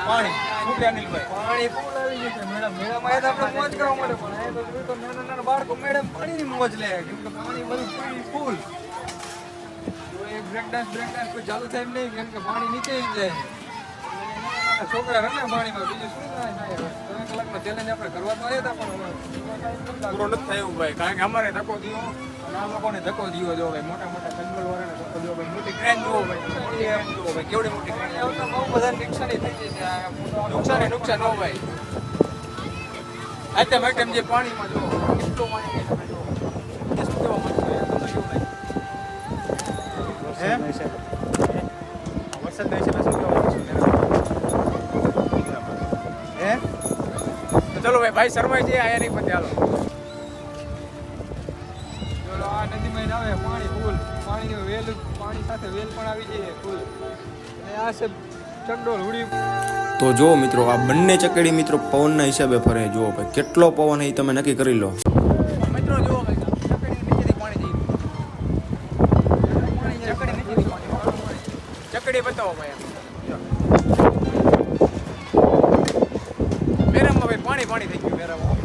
પાણી શું કે અનિલભાઈ પાણી ફૂલ આવી ગયું છે મેડમ મેળામાં એ તો આપણે મોજ કરવા મળે પણ એ તો નાના નાના બાળકો મેડમ પાણીની મોજ લે કેમ કે પાણી બધું ફૂલ એક બ્રેક ડાન્સ કોઈ ચાલુ થાય એમ નહીં કેમ કે પાણી નીચે જાય છોકરા રમે પાણીમાં બીજું શું થાય 3 કલાકનો ચેલેન્જ આપણે કરવા તો આવ્યા હતા પણ પૂરો નથી થયું ભાઈ કારણ કે અમારે ધક્કો દીધો અને આ લોકોને ધક્કો દીધો જો ભાઈ મોટા મોટા કંટ્રોલ વાળાને ધક્કો દીધો ભાઈ મોટી ક્રેન જુઓ ભાઈ કેવડી મોટી ક્રેન આવતા બહુ બધા નુકસાની થઈ જશે નુકસાન હો ભાઈ આ મેડમ જે પાણીમાં જો કેટલું પાણી શું કહેવા માંગશો વરસાદ થાય છે શું કહેવા ચલો ભાઈ શર્માય છે આયા નહીં પણ ચાલો ચલો આ નદીમાં આવે પાણી ફૂલ પાણીનો વેલ પાણી સાથે વેલ પણ આવી જાય ફૂલ અને આ છે ચકડોળ ઉડી તો જો મિત્રો આ બંને ચકેડી મિત્રો પવનના હિસાબે ફરે જુઓ ભાઈ કેટલો પવન એ તમે નક્કી કરી લો મિત્રો જુઓ ભાઈ ચકડી નીચેથી પાણી જાય ચકડી નીચેથી પાણી ચકડી બતાવો ભાઈ પાણી પાણી થઈ ગયું મેરામાં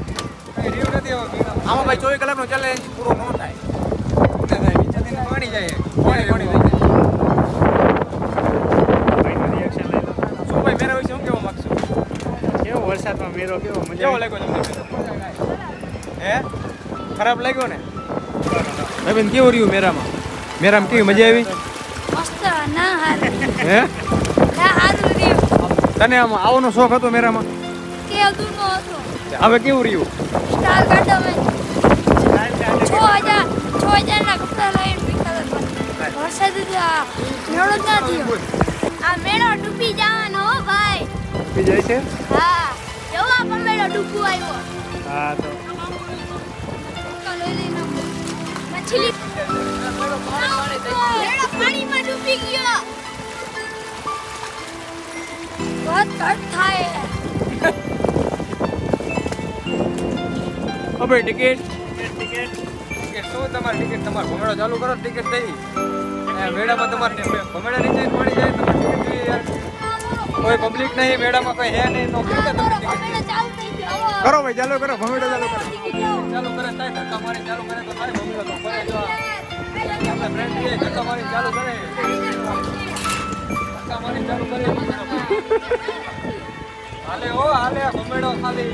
કઈ રીવ નથી આમાં ભાઈ 24 કલાકનો ચેલેન્જ પૂરો ન થાય નીચેથી પાણી જાય પાણી થઈ જાય રિએક્શન લઈ લો શું ભાઈ મેરા વિશે શું કહેવા માંગશો કેવો વરસાદમાં મેરો કેવો મજા કેવો લાગ્યો તમને હે ખરાબ લાગ્યો ને ભાઈ કેવું રહ્યું મેરામાં કેવી મજા આવી મસ્ત ના હારું હે ના હારું રહ્યું તને આમ આવવાનો શોખ હતો મેરામાં કે અધૂરનો હતો હવે કેવું રહ્યું સ્ટાર કાઢો મેં 6000 ના કપડા લઈને પીતા વરસાદ મેળો જ ના થયો આ મેળો ડૂબી જવાનો હો ભાઈ ડૂબી જાય છે હા એવો આ પણ મેળો ડૂબવા આવ્યો હા તો લઈ લઈને મછલી મેળો પાણીમાં ડૂબી ગયો बहुत कट થાય હવે ટિકિટ શું તમારી ટિકિટ તમારે ભમેડો ચાલુ કરો ટિકિટ થઈ મેળામાં તમારે ભમેડા નીચે પાણી જાય તમારે ટિકિટ જોઈએ યાર કોઈ પબ્લિક નહીં મેળામાં કોઈ હે નહીં તો કેમ તમે ટિકિટ કરો ભાઈ ચાલુ કરો ભમેડો ચાલુ કરો ચાલુ કરે થાય ધક્કા મારી ચાલુ કરે તો થાય ભમેડો તો કરે જો આપણા ફ્રેન્ડ છે ધક્કા મારી ચાલુ કરે ધક્કા મારી ચાલુ કરે હાલે હો હાલે ભમેડો ખાલી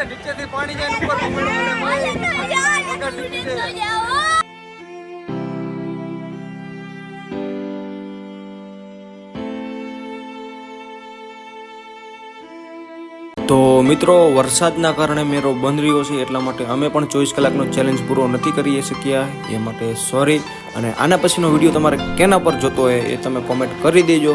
નીચેથી પાણી જાય ઉપર તો મિત્રો વરસાદના કારણે મેરો બંધ રહ્યો છે એટલા માટે અમે પણ 24 કલાકનો ચેલેન્જ પૂરો નથી કરી શક્યા એ માટે સોરી અને આના પછીનો વિડીયો તમારે કેના પર જોતો હોય એ તમે કોમેન્ટ કરી દેજો